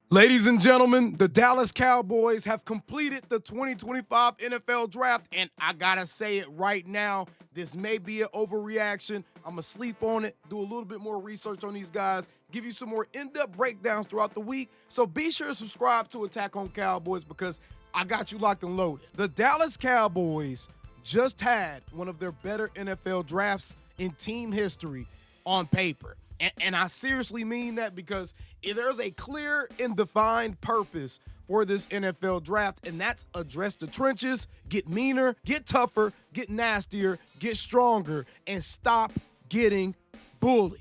Ladies and gentlemen, the Dallas Cowboys have completed the 2025 NFL Draft, and I gotta say it right now, this may be an overreaction. I'm gonna sleep on it, do a little bit more research on these guys, give you some more in-depth breakdowns throughout the week, so be sure to subscribe to Attack on Cowboys because I got you locked and loaded. The Dallas Cowboys just had one of their better NFL drafts in team history on paper. And I seriously mean that because there's a clear and defined purpose for this NFL draft, and that's address the trenches, get meaner, get tougher, get nastier, get stronger, and stop getting bullied.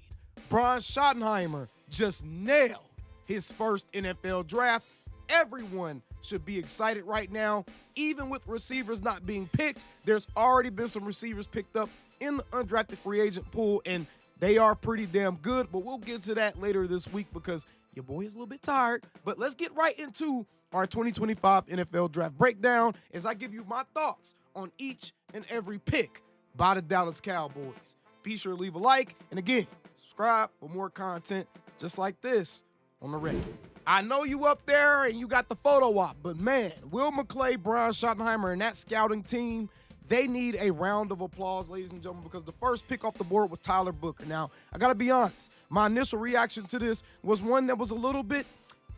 Brian Schottenheimer just nailed his first NFL draft. Everyone should be excited right now. Even with receivers not being picked, there's already been some receivers picked up in the undrafted free agent pool, and they are pretty damn good, but we'll get to that later this week because your boy is a little bit tired. But let's get right into our 2025 NFL Draft breakdown as I give you my thoughts on each and every pick by the Dallas Cowboys. Be sure to leave a like, and again, subscribe for more content just like this on the regular. I know you up there and you got the photo op, but man, Will McClay, Brian Schottenheimer, and that scouting team, they need a round of applause, ladies and gentlemen, because the first pick off the board was Tyler Booker. Now, I got to be honest. My initial reaction to this was one that was a little bit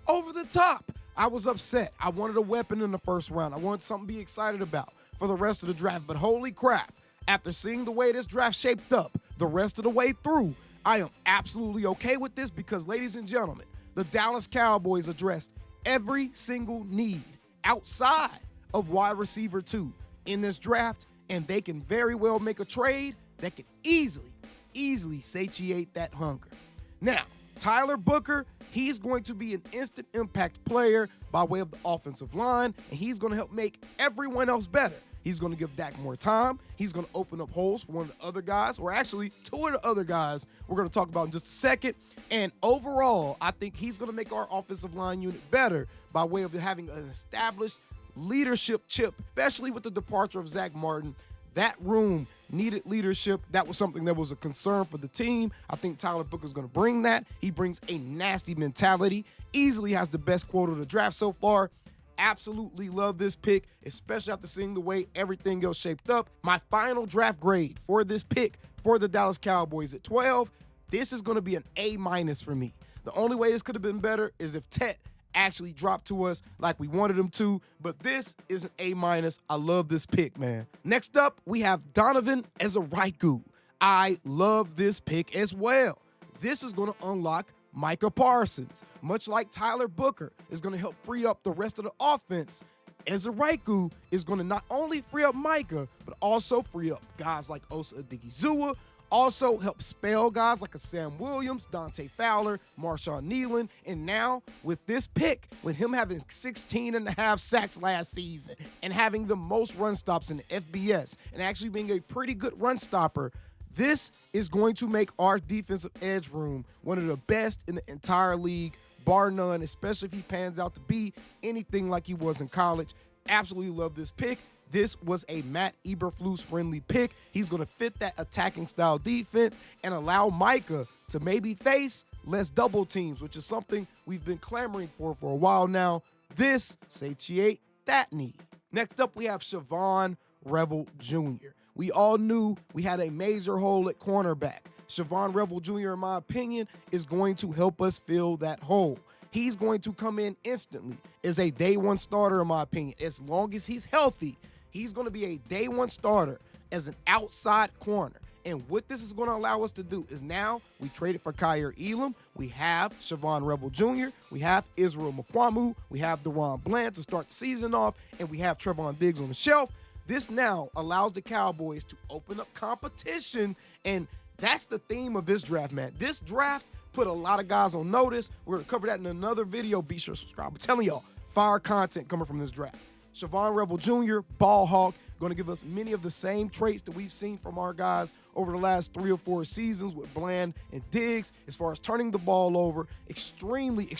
over the top. I was upset. I wanted a weapon in the first round. I wanted something to be excited about for the rest of the draft. But holy crap, after seeing the way this draft shaped up the rest of the way through, I am absolutely okay with this because, ladies and gentlemen, the Dallas Cowboys addressed every single need outside of wide receiver 2 in this draft, and they can very well make a trade that can easily satiate that hunger. Now, Tyler Booker, he's going to be an instant impact player by way of the offensive line, and he's going to help make everyone else better. He's going to give Dak more time. He's going to open up holes for one of the other guys, or actually 2 of the other guys we're going to talk about in just a second. And overall, I think he's going to make our offensive line unit better by way of having an established leadership chip, especially with the departure of Zach Martin. That room needed leadership. That was something that was a concern for the team. I think Tyler Booker's going to bring that. He brings a nasty mentality, easily has the best quote of the draft so far. Absolutely love this pick, especially after seeing the way everything else shaped up. My final draft grade for this pick for the Dallas Cowboys at 12, this is going to be an A- for me. The only way this could have been better is if Tet actually dropped to us like we wanted him to, but this is an A-. I love this pick, man. Next up, we have Donovan Ezeiruaku. I love this pick as well. This is going to unlock Micah Parsons. Much like Tyler Booker is going to help free up the rest of the offense, Ezeiruaku is going to not only free up Micah, but also free up guys like Osa Odighizuwa, also help spell guys like a Sam Williams, Dante Fowler, Marshawn Nealon, and now with this pick, with him having 16.5 sacks last season and having the most run stops in the FBS and actually being a pretty good run stopper, this is going to make our defensive edge room one of the best in the entire league, bar none, especially if he pans out to be anything like he was in college. Absolutely love this pick. This was a Matt Eberflus-friendly pick. He's going to fit that attacking style defense and allow Micah to maybe face less double teams, which is something we've been clamoring for a while now. This satiate that need. Next up, we have Siobhan Rebel Jr. We all knew we had a major hole at cornerback. Shavon Rebel Jr., in my opinion, is going to help us fill that hole. He's going to come in instantly as a day one starter, in my opinion. As long as he's healthy, he's going to be a day one starter as an outside corner. And what this is going to allow us to do is now we traded for Kyer Elam. We have Siobhan Rebel Jr. We have Israel Mukuamu. We have Deron Bland to start the season off. And we have Trevon Diggs on the shelf. This now allows the Cowboys to open up competition. And that's the theme of this draft, man. This draft put a lot of guys on notice. We're going to cover that in another video. Be sure to subscribe. I'm telling y'all, fire content coming from this draft. Siobhan Rebel Jr., ball hawk, going to give us many of the same traits that we've seen from our guys over the last 3 or 4 seasons with Bland and Diggs, as far as turning the ball over, extremely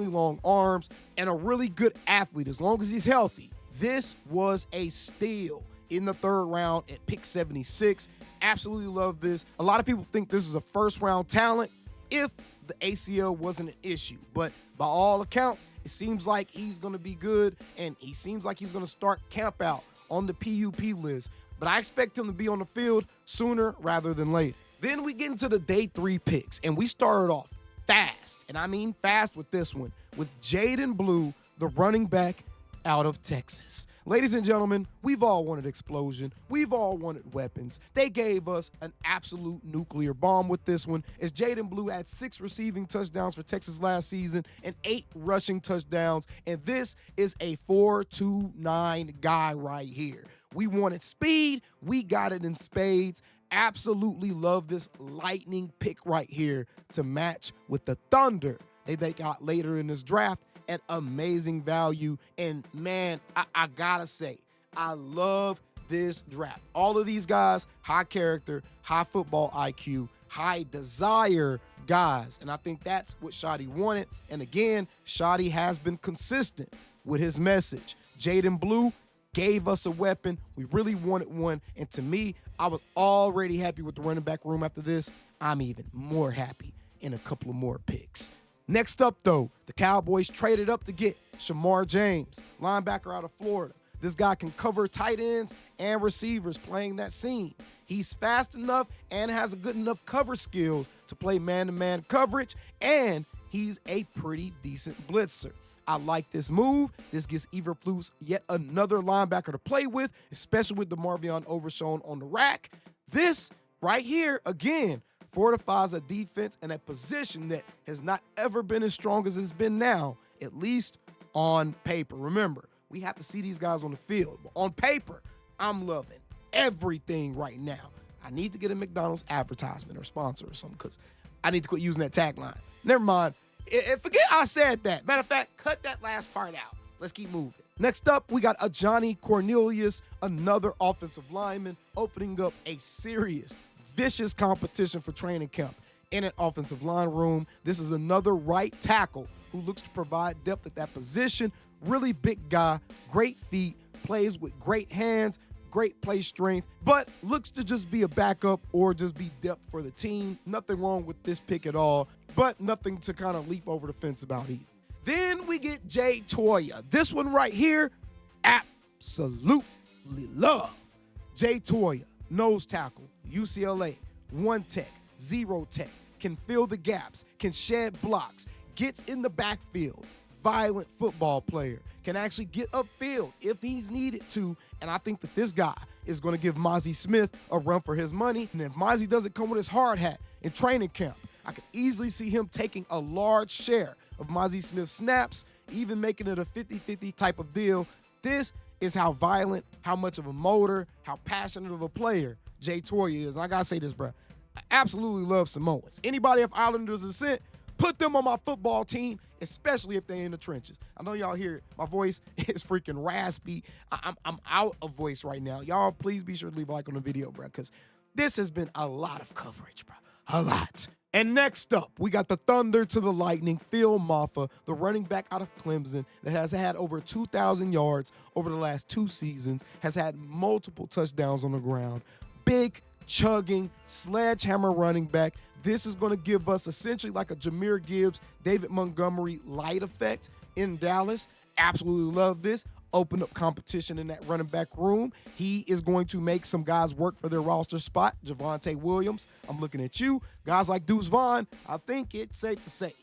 long arms, and a really good athlete as long as he's healthy. This was a steal in the 3rd round at pick 76. Absolutely love this. A lot of people think this is a first-round talent. If the ACL wasn't an issue. But by all accounts, it seems like he's going to be good, and he seems like he's going to start camp out on the PUP list. But I expect him to be on the field sooner rather than later. Then we get into the day 3 picks, and we started off fast, and I mean fast with this one, with Jaden Blue, the running back out of Texas. Ladies and gentlemen, we've all wanted explosion. We've all wanted weapons. They gave us an absolute nuclear bomb with this one, as Jaden Blue had 6 receiving touchdowns for Texas last season and 8 rushing touchdowns, and this is a 4.29 guy right here. We wanted speed. We got it in spades. Absolutely love this lightning pick right here to match with the Thunder they got later in this draft at amazing value. And man, I gotta say, I love this draft. All of these guys, high character, high football IQ, high desire guys. And I think that's what Shotty wanted. And again, Shotty has been consistent with his message. Jaden Blue gave us a weapon. We really wanted one. And to me, I was already happy with the running back room after this. I'm even more happy in a couple of more picks. Next up, though, the Cowboys traded up to get Shamar James, linebacker out of Florida. This guy can cover tight ends and receivers playing that seam. He's fast enough and has a good enough cover skills to play man-to-man coverage, and he's a pretty decent blitzer. I like this move. This gives Ezeiruaku yet another linebacker to play with, especially with the Marvion Overshown on the rack. This right here, again, fortifies a defense and a position that has not ever been as strong as it's been now, at least on paper. Remember, we have to see these guys on the field. But on paper, I'm loving everything right now. I need to get a McDonald's advertisement or sponsor or something, because I need to quit using that tagline. Never mind. Forget I said that. Matter of fact, cut that last part out. Let's keep moving. Next up, we got Ajani Cornelius, another offensive lineman, opening up a serious, vicious competition for training camp in an offensive line room. This is another right tackle who looks to provide depth at that position. Really big guy, great feet, plays with great hands, great play strength, but looks to just be a backup or just be depth for the team. Nothing wrong with this pick at all, but nothing to kind of leap over the fence about either. Then we get Toya. This one right here, absolutely love. Toya, nose tackle, UCLA, 1 tech, 0 tech, can fill the gaps, can shed blocks, gets in the backfield, violent football player, can actually get upfield if he's needed to. And I think that this guy is going to give Mazi Smith a run for his money. And if Mazi doesn't come with his hard hat in training camp, I could easily see him taking a large share of Mazi Smith's snaps, even making it a 50-50 type of deal. This is how violent, how much of a motor, how passionate of a player Toya is. And I gotta say this, bro. I absolutely love Samoans. Anybody of Islanders descent, put them on my football team, especially if they're in the trenches. I know y'all hear it. My voice is freaking raspy. I'm out of voice right now. Y'all, please be sure to leave a like on the video, bro, because this has been a lot of coverage, bro. A lot. And next up, we got the Thunder to the Lightning, Mafah, the running back out of Clemson that has had over 2,000 yards over the last 2 seasons, has had multiple touchdowns on the ground. Big, chugging, sledgehammer running back. This is going to give us essentially like a Jahmyr Gibbs, David Montgomery light effect in Dallas. Absolutely love this. Open up competition in that running back room. He is going to make some guys work for their roster spot. Javonte Williams, I'm looking at you. Guys like Deuce Vaughn, I think it's safe to say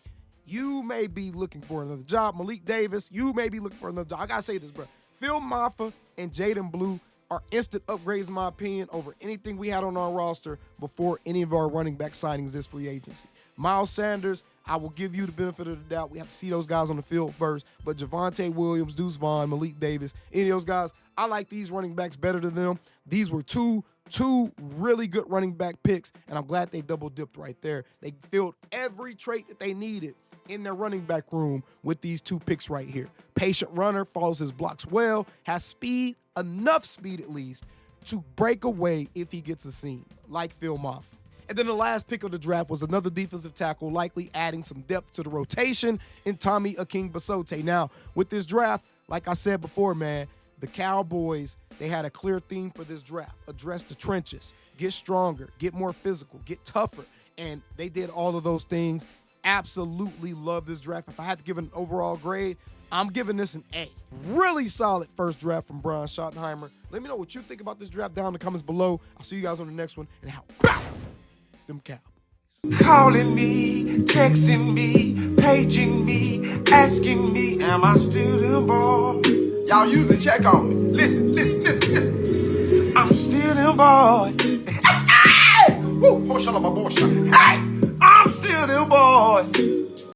you may be looking for another job. Malik Davis, you may be looking for another job. I got to say this, bro. Mafah and Jaden Blue are instant upgrades, in my opinion, over anything we had on our roster before any of our running back signings this free agency. Miles Sanders, I will give you the benefit of the doubt. We have to see those guys on the field first. But Javonte Williams, Deuce Vaughn, Malik Davis, any of those guys, I like these running backs better than them. These were two really good running back picks, and I'm glad they double-dipped right there. They filled every trait that they needed in their running back room with these 2 picks right here. Patient runner, follows his blocks well, has speed, enough speed at least, to break away if he gets a seam, like Mafah. And then the last pick of the draft was another defensive tackle, likely adding some depth to the rotation in Tommy Akingbesote. Now, with this draft, like I said before, man, the Cowboys, they had a clear theme for this draft. Address the trenches, get stronger, get more physical, get tougher. And they did all of those things. absolutely love this draft. If I had to give an overall grade, I'm giving this an A. Really solid first draft from Brian Schottenheimer. Let me know what you think about this draft down in the comments below. I'll see you guys on the next one. And how about them Cowboys? Calling me, texting me, paging me, asking me, am I still them boys? Y'all usually check on me. Listen. I'm still them boys. Hey! Woo! Hey! I'm still them boys.